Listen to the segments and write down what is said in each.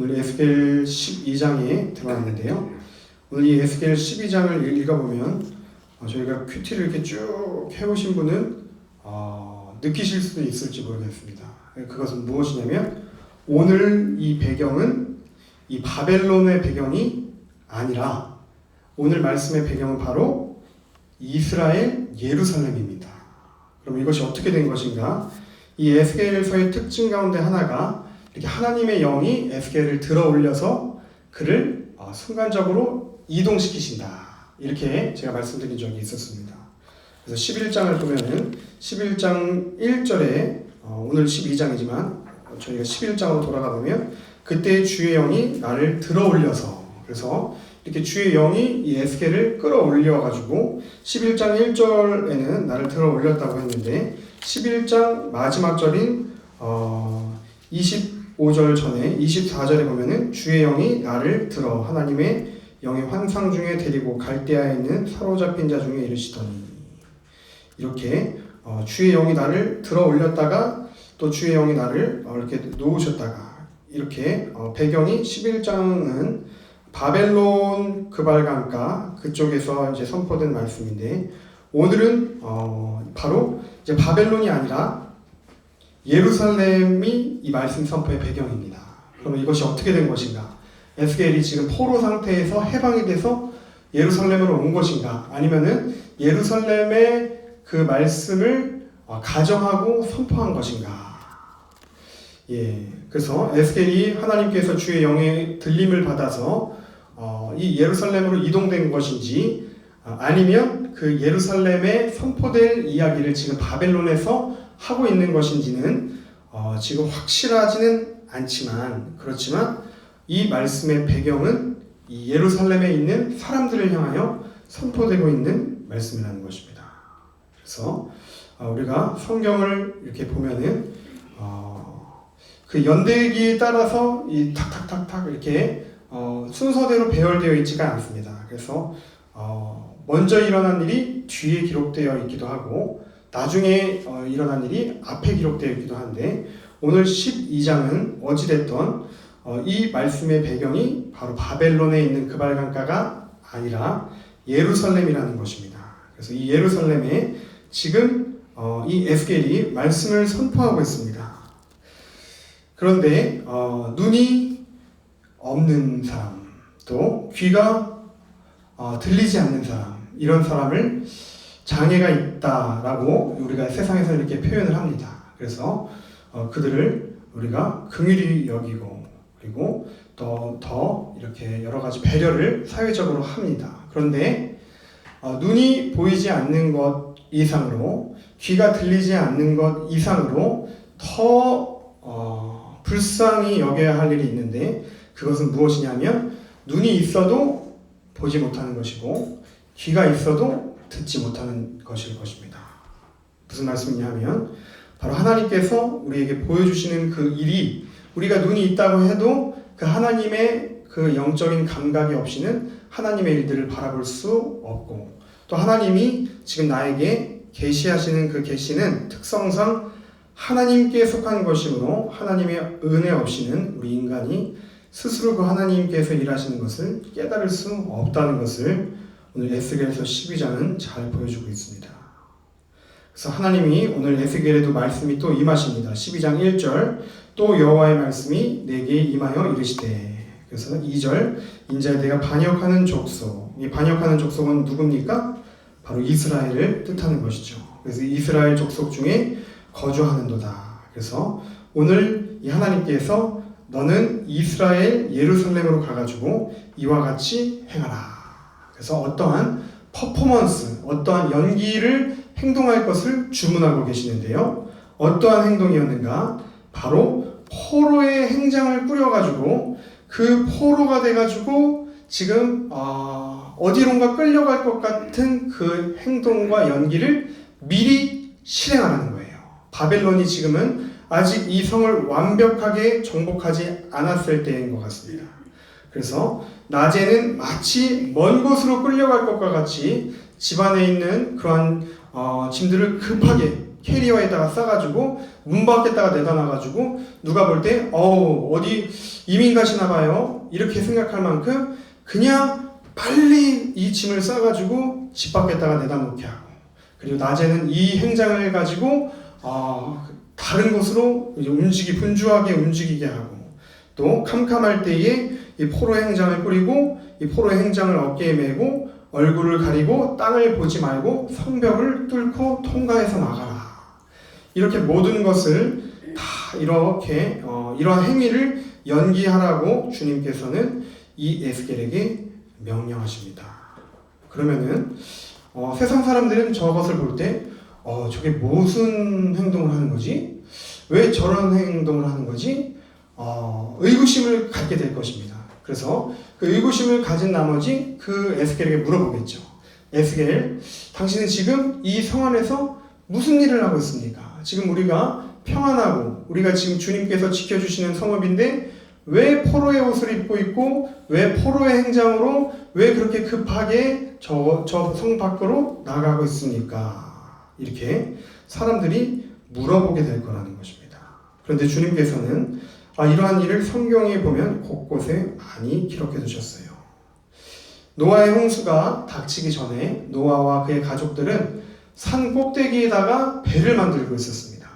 오늘 에스겔 12장에 들어왔는데요. 오늘 이 에스겔 12장을 읽어보면 저희가 큐티를 이렇게 쭉 해오신 분은 느끼실 수도 있을지 모르겠습니다. 그것은 무엇이냐면 오늘 이 배경은 이 바벨론의 배경이 아니라 오늘 말씀의 배경은 바로 이스라엘 예루살렘입니다. 그럼 이것이 어떻게 된 것인가? 이 에스겔서의 특징 가운데 하나가 이렇게 하나님의 영이 에스겔을 들어 올려서 그를 순간적으로 이동시키신다. 이렇게 제가 말씀드린 적이 있었습니다. 그래서 11장을 보면은 11장 1절에 오늘 12장이지만 저희가 11장으로 돌아가 보면 그때 주의 영이 나를 들어 올려서, 그래서 이렇게 주의 영이 이 에스겔을 끌어올려 가지고 11장 1절에는 나를 들어 올렸다고 했는데 11장 마지막 절인 25절 전에 24절에 보면은 주의 영이 나를 들어 하나님의 영의 환상 중에 데리고 갈대아에 있는 사로잡힌 자 중에 이르시더니, 이렇게 주의 영이 나를 들어 올렸다가 또 주의 영이 나를 이렇게 놓으셨다가, 이렇게 배경이 11장은 바벨론 그발강가 그쪽에서 이제 선포된 말씀인데, 오늘은 바로 이제 바벨론이 아니라 예루살렘이 이 말씀 선포의 배경입니다. 그러면 이것이 어떻게 된 것인가? 에스겔이 지금 포로 상태에서 해방이 돼서 예루살렘으로 온 것인가? 아니면은 예루살렘의 그 말씀을 가정하고 선포한 것인가? 그래서 에스겔이 하나님께서 주의 영의 들림을 받아서 이 예루살렘으로 이동된 것인지, 아니면 그 예루살렘에 선포될 이야기를 지금 바벨론에서 하고 있는 것인지는 지금 확실하지는 않지만, 그렇지만 이 말씀의 배경은 이 예루살렘에 있는 사람들을 향하여 선포되고 있는 말씀이라는 것입니다. 그래서 우리가 성경을 이렇게 보면은 그 연대기에 따라서 이 탁탁탁탁 이렇게 순서대로 배열되어 있지가 않습니다. 그래서 먼저 일어난 일이 뒤에 기록되어 있기도 하고 나중에 일어난 일이 앞에 기록되어 있기도 한데, 오늘 12장은 어찌됐던 이 말씀의 배경이 바로 바벨론에 있는 그발강가가 아니라 예루살렘이라는 것입니다. 그래서 이 예루살렘에 지금 이 에스겔이 말씀을 선포하고 있습니다. 그런데 눈이 없는 사람, 또 귀가 들리지 않는 사람, 이런 사람을 장애가 있다라고 우리가 세상에서 이렇게 표현을 합니다. 그래서 그들을 우리가 긍휼히 여기고, 그리고 더 이렇게 여러 가지 배려를 사회적으로 합니다. 그런데 눈이 보이지 않는 것 이상으로, 귀가 들리지 않는 것 이상으로 더 불쌍히 여겨야 할 일이 있는데, 그것은 무엇이냐면 눈이 있어도 보지 못하는 것이고 귀가 있어도 듣지 못하는 것일 것입니다. 무슨 말씀이냐 하면 바로 하나님께서 우리에게 보여주시는 그 일이, 우리가 눈이 있다고 해도 그 하나님의 그 영적인 감각이 없이는 하나님의 일들을 바라볼 수 없고, 또 하나님이 지금 나에게 계시하시는 그 계시는 특성상 하나님께 속한 것이므로 하나님의 은혜 없이는 우리 인간이 스스로 그 하나님께서 일하시는 것을 깨달을 수 없다는 것을 오늘 에스겔서 12장은 잘 보여주고 있습니다. 그래서 하나님이 오늘 에스겔에도 말씀이 또 임하십니다. 12장 1절, 또 여호와의 말씀이 내게 임하여 이르시되. 그래서 2절, 인자 내가 반역하는 족속. 이 반역하는 족속은 누굽니까? 바로 이스라엘을 뜻하는 것이죠. 그래서 이스라엘 족속 중에 거주하는도다. 그래서 오늘 이 하나님께서 너는 이스라엘 예루살렘으로 가가지고 이와 같이 행하라. 그래서 어떠한 퍼포먼스, 어떠한 연기를 행동할 것을 주문하고 계시는데요. 어떠한 행동이었는가? 바로 포로의 행장을 꾸려가지고 그 포로가 돼가지고 지금 어디론가 끌려갈 것 같은 그 행동과 연기를 미리 실행하는 거예요. 바벨론이 지금은 아직 이 성을 완벽하게 정복하지 않았을 때인 것 같습니다. 그래서 낮에는 마치 먼 곳으로 끌려갈 것과 같이 집안에 있는 그러한 짐들을 급하게 캐리어에다가 싸가지고 문 밖에다가 내다 놔가지고 누가 볼 때 어디 이민 가시나 봐요 이렇게 생각할 만큼 그냥 빨리 이 짐을 싸가지고 집 밖에다가 내다 놓게 하고, 그리고 낮에는 이 행장을 가지고 다른 곳으로 이제 분주하게 움직이게 하고, 또 캄캄할 때에 이 포로 행장을 뿌리고 이 포로 행장을 어깨에 메고 얼굴을 가리고 땅을 보지 말고 성벽을 뚫고 통과해서 나가라. 이렇게 모든 것을 다 이렇게 이러한 행위를 연기하라고 주님께서는 이 에스겔에게 명령하십니다. 그러면은 세상 사람들은 저것을 볼 때 저게 무슨 행동을 하는 거지? 왜 저런 행동을 하는 거지? 의구심을 갖게 될 것입니다. 그래서 그 의구심을 가진 나머지 그 에스겔에게 물어보겠죠. 에스겔, 당신은 지금 이 성 안에서 무슨 일을 하고 있습니까? 지금 우리가 평안하고 우리가 지금 주님께서 지켜주시는 성읍인데 왜 포로의 옷을 입고 있고 왜 포로의 행장으로 왜 그렇게 급하게 저 성 밖으로 나가고 있습니까? 이렇게 사람들이 물어보게 될 거라는 것입니다. 그런데 주님께서는 이러한 일을 성경에 보면 곳곳에 많이 기록해 두셨어요. 노아의 홍수가 닥치기 전에 노아와 그의 가족들은 산 꼭대기에다가 배를 만들고 있었습니다.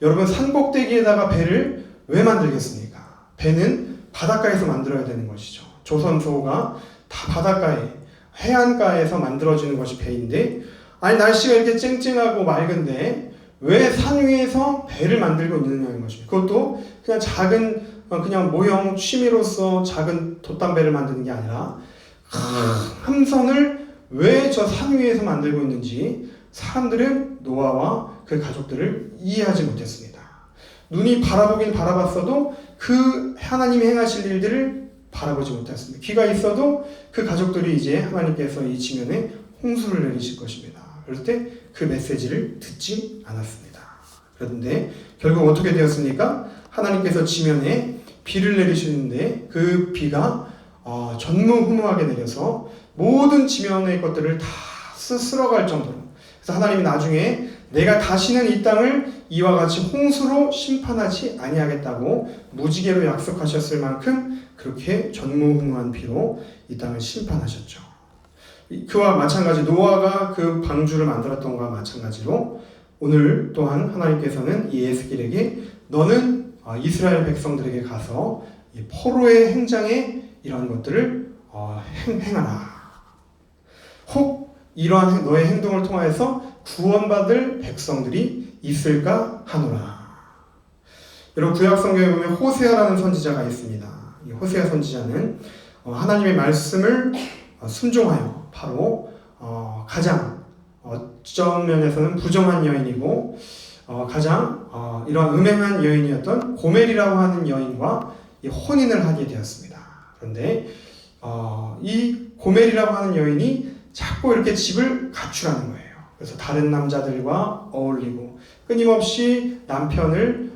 여러분, 산 꼭대기에다가 배를 왜 만들겠습니까? 배는 바닷가에서 만들어야 되는 것이죠. 조선소가 다 바닷가에, 해안가에서 만들어지는 것이 배인데, 날씨가 이렇게 쨍쨍하고 맑은데 왜 산 위에서 배를 만들고 있느냐는 것입니다. 그것도 그냥 작은 그냥 모형 취미로서 작은 돛담배를 만드는 게 아니라 함선을 왜 저 산 위에서 만들고 있는지 사람들은 노아와 그 가족들을 이해하지 못했습니다. 눈이 바라보긴 바라봤어도 그 하나님이 행하실 일들을 바라보지 못했습니다. 귀가 있어도 그 가족들이 이제 하나님께서 이 지면에 홍수를 내리실 것입니다. 그럴 때 그 메시지를 듣지 않았습니다. 그런데 결국 어떻게 되었습니까? 하나님께서 지면에 비를 내리시는데 그 비가 전무후무하게 내려서 모든 지면의 것들을 다 쓸어갈 정도로, 그래서 하나님이 나중에 내가 다시는 이 땅을 이와 같이 홍수로 심판하지 아니하겠다고 무지개로 약속하셨을 만큼 그렇게 전무후무한 비로 이 땅을 심판하셨죠. 그와 마찬가지 노아가 그 방주를 만들었던 것과 마찬가지로 오늘 또한 하나님께서는 이 에스겔에게 너는 이스라엘 백성들에게 가서 이 포로의 행장에 이러한 것들을 행하라. 혹 이러한 너의 행동을 통하여서 구원받을 백성들이 있을까 하노라. 여러분, 구약 성경에 보면 호세아라는 선지자가 있습니다. 이 호세아 선지자는 하나님의 말씀을 순종하여 바로 가장 어떤 면에서는 부정한 여인이고 가장 이러한 음행한 여인이었던 고멜이라고 하는 여인과 혼인을 하게 되었습니다. 그런데 이 고멜이라고 하는 여인이 자꾸 이렇게 집을 가출하는 거예요. 그래서 다른 남자들과 어울리고 끊임없이 남편을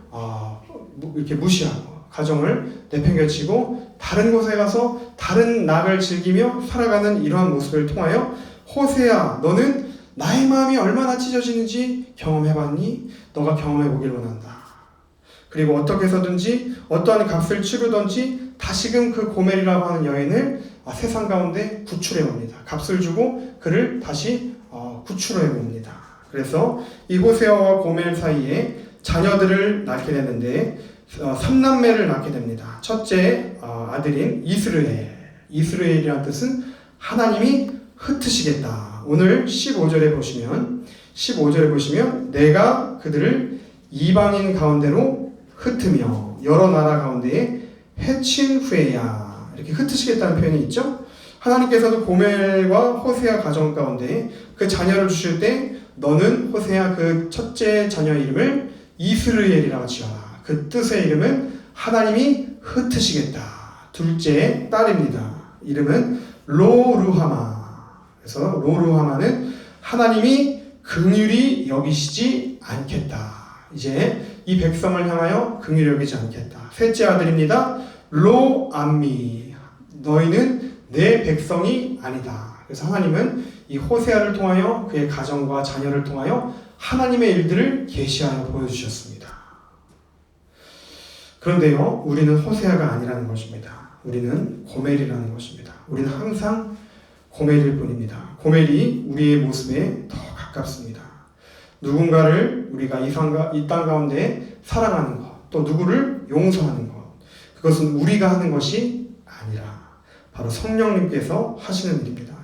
이렇게 무시하고 가정을 내팽개치고 다른 곳에 가서 다른 낙을 즐기며 살아가는 이러한 모습을 통하여 호세아, 너는 나의 마음이 얼마나 찢어지는지 경험해봤니? 너가 경험해보길 원한다. 그리고 어떻게 해서든지 어떠한 값을 치르든지 다시금 그 고멜이라고 하는 여인을 세상 가운데 구출해옵니다. 값을 주고 그를 다시 구출해옵니다. 그래서 이 호세아와 고멜 사이에 자녀들을 낳게 되는데 3남매를 낳게 됩니다. 첫째 아들인 이스라엘이라는 뜻은 하나님이 흩으시겠다. 오늘 15절에 보시면 내가 그들을 이방인 가운데로 흩으며 여러 나라 가운데에 해친 후에야, 이렇게 흩으시겠다는 표현이 있죠. 하나님께서도 고멜과 호세아 가정 가운데 그 자녀를 주실 때 너는 호세아 그 첫째 자녀 이름을 이스라엘이라고 지어라. 그 뜻의 이름은 하나님이 흩으시겠다. 둘째 딸입니다. 이름은 로루하마. 그래서 로루하마는 하나님이 긍휼히 여기시지 않겠다. 이제 이 백성을 향하여 긍휼히 여기지 않겠다. 셋째 아들입니다. 로암미. 너희는 내 백성이 아니다. 그래서 하나님은 이 호세아를 통하여 그의 가정과 자녀를 통하여 하나님의 일들을 계시하여 보여주셨습니다. 그런데요, 우리는 호세아가 아니라는 것입니다. 우리는 고멜이라는 것입니다. 우리는 항상 고멜일 뿐입니다. 고멜이 우리의 모습에 더 가깝습니다. 누군가를 우리가 이 땅 가운데 사랑하는 것, 또 누구를 용서하는 것, 그것은 우리가 하는 것이 아니라 바로 성령님께서 하시는 일입니다.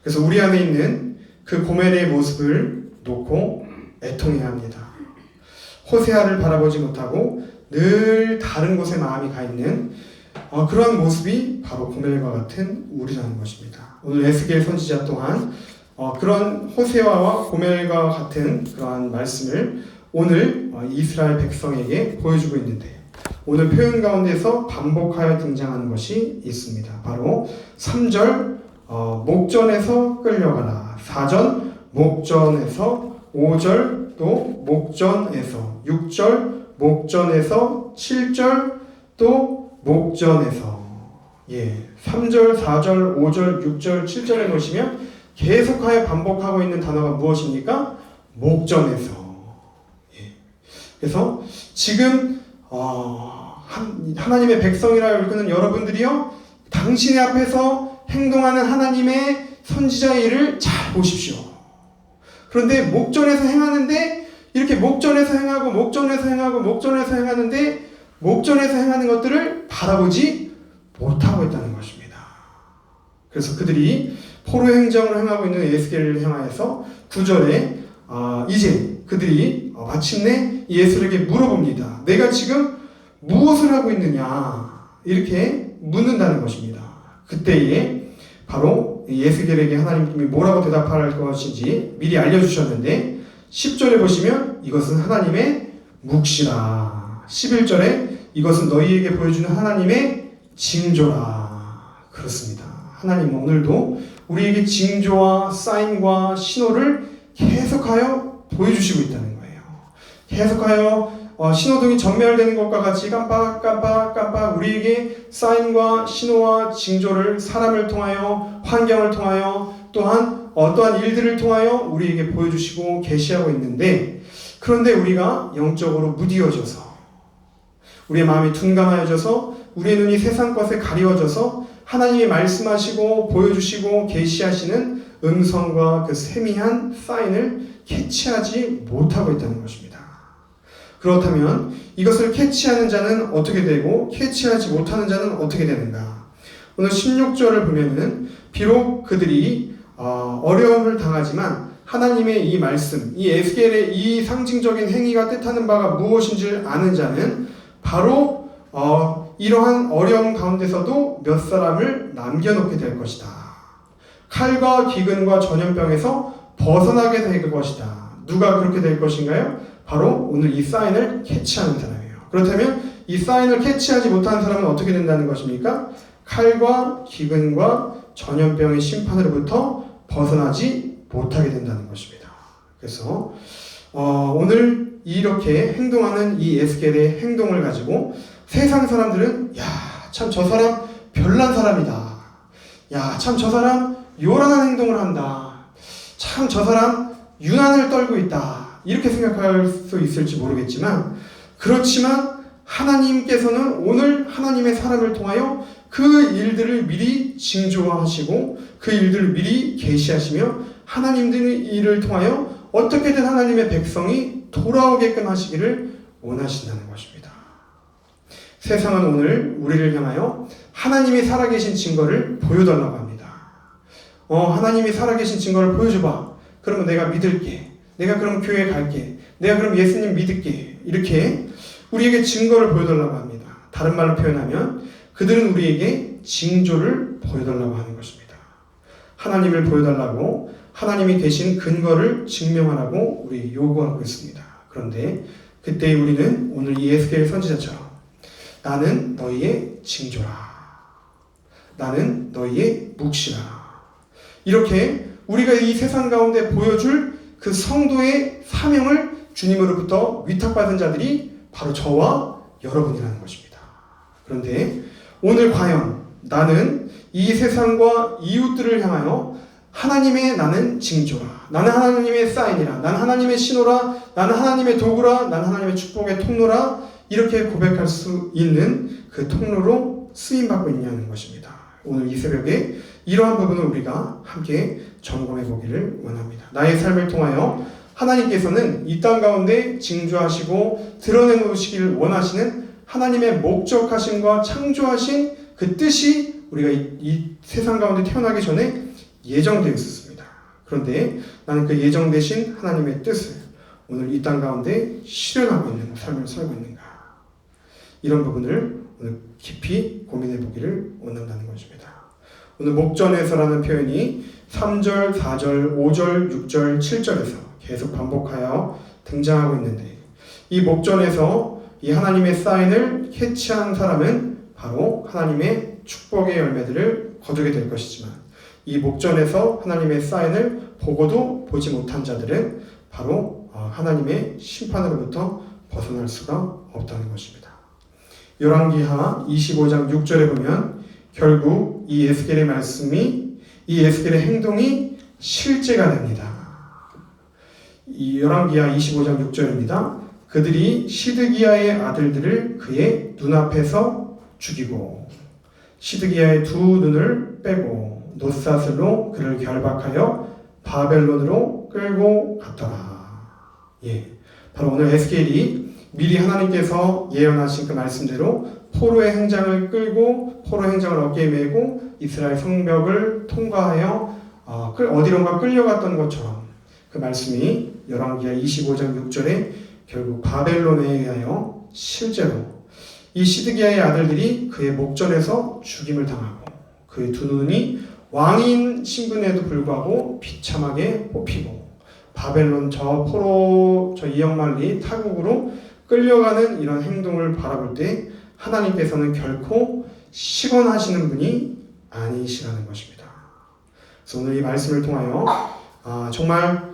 그래서 우리 안에 있는 그 고멜의 모습을 놓고 애통해야 합니다. 호세아를 바라보지 못하고 늘 다른 곳에 마음이 가 있는 그러한 모습이 바로 고멜과 같은 우리라는 것입니다. 오늘 에스겔 선지자 또한 그런 호세아와 고멜과 같은 그러한 말씀을 오늘 이스라엘 백성에게 보여주고 있는데, 오늘 표현 가운데서 반복하여 등장하는 것이 있습니다. 바로 3절 목전에서 끌려가라, 4절 목전에서, 5절 또 목전에서, 6절 목전에서, 7절 또 목전에서. 3절, 4절, 5절, 6절, 7절에 보시면 계속하여 반복하고 있는 단어가 무엇입니까? 목전에서. 그래서 지금 하나님의 백성이라 이끄는 여러분들이요, 당신의 앞에서 행동하는 하나님의 선지자의 일을 잘 보십시오. 그런데 목전에서 행하는데, 이렇게 목전에서 행하고 목전에서 행하고 목전에서 행하는데 목전에서 행하는 것들을 바라보지 못하고 있다는 것입니다. 그래서 그들이 포로의 행정을 행하고 있는 에스겔을 향하여서 9절에 이제 그들이 마침내 이 에스겔에게 물어봅니다. 내가 지금 무엇을 하고 있느냐, 이렇게 묻는다는 것입니다. 그때에 바로 에스겔에게 하나님이 뭐라고 대답할 것인지 미리 알려주셨는데, 10절에 보시면 이것은 하나님의 묵시라, 11절에 이것은 너희에게 보여주는 하나님의 징조라. 그렇습니다. 하나님은 오늘도 우리에게 징조와 사인과 신호를 계속하여 보여주시고 있다는 거예요. 계속하여 신호등이 전멸되는 것과 같이 깜빡 우리에게 사인과 신호와 징조를 사람을 통하여, 환경을 통하여, 또한 어떠한 일들을 통하여 우리에게 보여주시고 계시하고 있는데, 그런데 우리가 영적으로 무디어져서, 우리의 마음이 둔감하여져서, 우리의 눈이 세상 것에 가리워져서 하나님이 말씀하시고 보여주시고 계시하시는 음성과 그 세미한 사인을 캐치하지 못하고 있다는 것입니다. 그렇다면 이것을 캐치하는 자는 어떻게 되고 캐치하지 못하는 자는 어떻게 되는가? 오늘 16절을 보면은 비록 그들이 어려움을 당하지만 하나님의 이 말씀, 이 에스겔의 이 상징적인 행위가 뜻하는 바가 무엇인지를 아는 자는 바로 이러한 어려움 가운데서도 몇 사람을 남겨놓게 될 것이다. 칼과 기근과 전염병에서 벗어나게 될 것이다. 누가 그렇게 될 것인가요? 바로 오늘 이 사인을 캐치하는 사람이에요. 그렇다면 이 사인을 캐치하지 못하는 사람은 어떻게 된다는 것입니까? 칼과 기근과 전염병의 심판으로부터 벗어나지 못하게 된다는 것입니다. 그래서 오늘 이렇게 행동하는 이 에스겔의 행동을 가지고 세상 사람들은 참 저 사람 별난 사람이다. 참 저 사람 요란한 행동을 한다. 참 저 사람 유난을 떨고 있다. 이렇게 생각할 수 있을지 모르겠지만, 그렇지만 하나님께서는 오늘 하나님의 사람을 통하여 그 일들을 미리 징조화하시고 그 일들을 미리 계시하시며 하나님들의 일을 통하여 어떻게든 하나님의 백성이 돌아오게끔 하시기를 원하신다는 것입니다. 세상은 오늘 우리를 향하여 하나님이 살아계신 증거를 보여달라고 합니다. 하나님이 살아계신 증거를 보여줘봐. 그러면 내가 믿을게. 내가 그럼 교회 갈게. 내가 그럼 예수님 믿을게. 이렇게 우리에게 증거를 보여달라고 합니다. 다른 말로 표현하면 그들은 우리에게 징조를 보여달라고 하는 것입니다. 하나님을 보여달라고, 하나님이 계신 근거를 증명하라고 우리 요구하고 있습니다. 그런데 그때 우리는 오늘 이 에스겔 선지자처럼 나는 너희의 징조라, 나는 너희의 묵시라, 이렇게 우리가 이 세상 가운데 보여줄 그 성도의 사명을 주님으로부터 위탁받은 자들이 바로 저와 여러분이라는 것입니다. 그런데 오늘 과연 나는 이 세상과 이웃들을 향하여 하나님의 나는 징조라, 나는 하나님의 사인이라, 나는 하나님의 신호라, 나는 하나님의 도구라, 나는 하나님의 축복의 통로라, 이렇게 고백할 수 있는 그 통로로 쓰임받고 있냐는 것입니다. 오늘 이 새벽에 이러한 부분을 우리가 함께 점검해 보기를 원합니다. 나의 삶을 통하여 하나님께서는 이 땅 가운데 징조하시고 드러내놓으시기를 원하시는 하나님의 목적하심과 창조하신 그 뜻이 우리가 이 세상 가운데 태어나기 전에 예정되어 있었습니다. 그런데 나는 그 예정되신 하나님의 뜻을 오늘 이 땅 가운데 실현하고 있는 삶을 살고 있는가, 이런 부분을 오늘 깊이 고민해 보기를 원한다는 것입니다. 오늘 목전에서라는 표현이 3절, 4절, 5절, 6절, 7절에서 계속 반복하여 등장하고 있는데, 이 목전에서 이 하나님의 사인을 캐치한 사람은 바로 하나님의 축복의 열매들을 거두게 될 것이지만, 이 목전에서 하나님의 사인을 보고도 보지 못한 자들은 바로 하나님의 심판으로부터 벗어날 수가 없다는 것입니다. 열왕기하 25장 6절에 보면 결국 이 에스겔의 말씀이, 이 에스겔의 행동이 실제가 됩니다. 이 열왕기하 25장 6절입니다. 그들이 시드기야의 아들들을 그의 눈앞에서 죽이고 시드기야의 두 눈을 빼고 놋사슬로 그를 결박하여 바벨론으로 끌고 갔더라. 바로 오늘 에스겔이 미리 하나님께서 예언하신 그 말씀대로 포로의 행장을 끌고 포로 행장을 어깨에 메고 이스라엘 성벽을 통과하여 어디론가 끌려갔던 것처럼, 그 말씀이 열왕기하 25장 6절에 결국 바벨론에 의하여 실제로 이 시드기야의 아들들이 그의 목전에서 죽임을 당하고 그의 두 눈이 왕인 신분에도 불구하고 비참하게 뽑히고 바벨론 저 포로 저 이역만리 타국으로 끌려가는 이런 행동을 바라볼 때 하나님께서는 결코 시건하시는 분이 아니시라는 것입니다. 그래서 오늘 이 말씀을 통하여 정말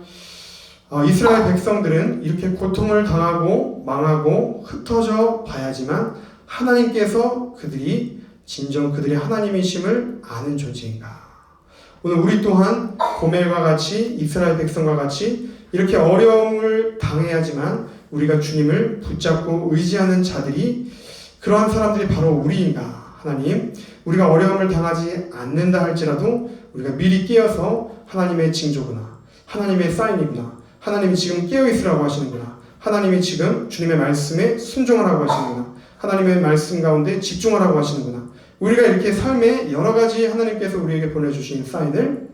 이스라엘 백성들은 이렇게 고통을 당하고 망하고 흩어져 봐야지만 하나님께서 그들이 진정 그들의 하나님이심을 아는 존재인가. 오늘 우리 또한 고멜과 같이 이스라엘 백성과 같이 이렇게 어려움을 당해야지만 우리가 주님을 붙잡고 의지하는 자들이, 그러한 사람들이 바로 우리인가. 하나님, 우리가 어려움을 당하지 않는다 할지라도 우리가 미리 깨어서 하나님의 징조구나, 하나님의 사인이구나, 하나님이 지금 깨어있으라고 하시는구나, 하나님이 지금 주님의 말씀에 순종하라고 하시는구나, 하나님의 말씀 가운데 집중하라고 하시는구나. 우리가 이렇게 삶에 여러 가지 하나님께서 우리에게 보내주신 사인을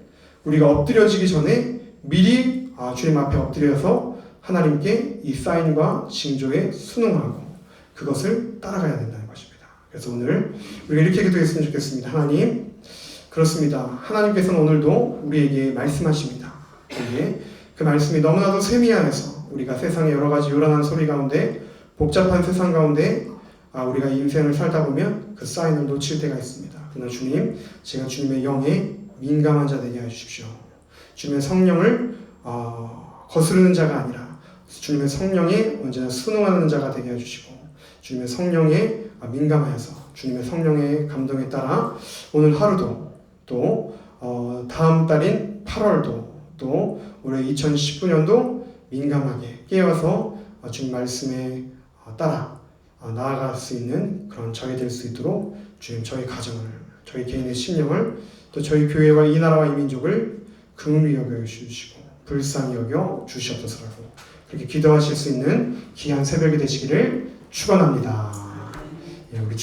우리가 엎드려지기 전에 미리 주님 앞에 엎드려서 하나님께 이 사인과 징조에 순응하고 그것을 따라가야 된다는 것입니다. 그래서 오늘 우리가 이렇게 기도했으면 좋겠습니다. 하나님, 그렇습니다. 하나님께서는 오늘도 우리에게 말씀하십니다. 그 말씀이 너무나도 세미하여서 우리가 세상의 여러 가지 요란한 소리 가운데, 복잡한 세상 가운데 우리가 인생을 살다 보면 그 사인을 놓칠 때가 있습니다. 그러나 주님, 제가 주님의 영에 민감한 자 되게 해주십시오. 주님의 성령을 거스르는 자가 아니라 주님의 성령에 언제나 순응하는 자가 되게 해주시고, 주님의 성령에 민감하여서 주님의 성령의 감동에 따라 오늘 하루도 또 다음 달인 8월도 또 올해 2019년도 민감하게 깨어서 주님 말씀에 따라 나아갈 수 있는 그런 저희 될 수 있도록 주님 저희 가정을, 저희 개인의 심령을, 또 저희 교회와 이 나라와 이 민족을 긍휼히 여겨 주시고 불쌍히 여겨 주시옵소서라고 그렇게 기도하실 수 있는 귀한 새벽이 되시기를 축원합니다. 우리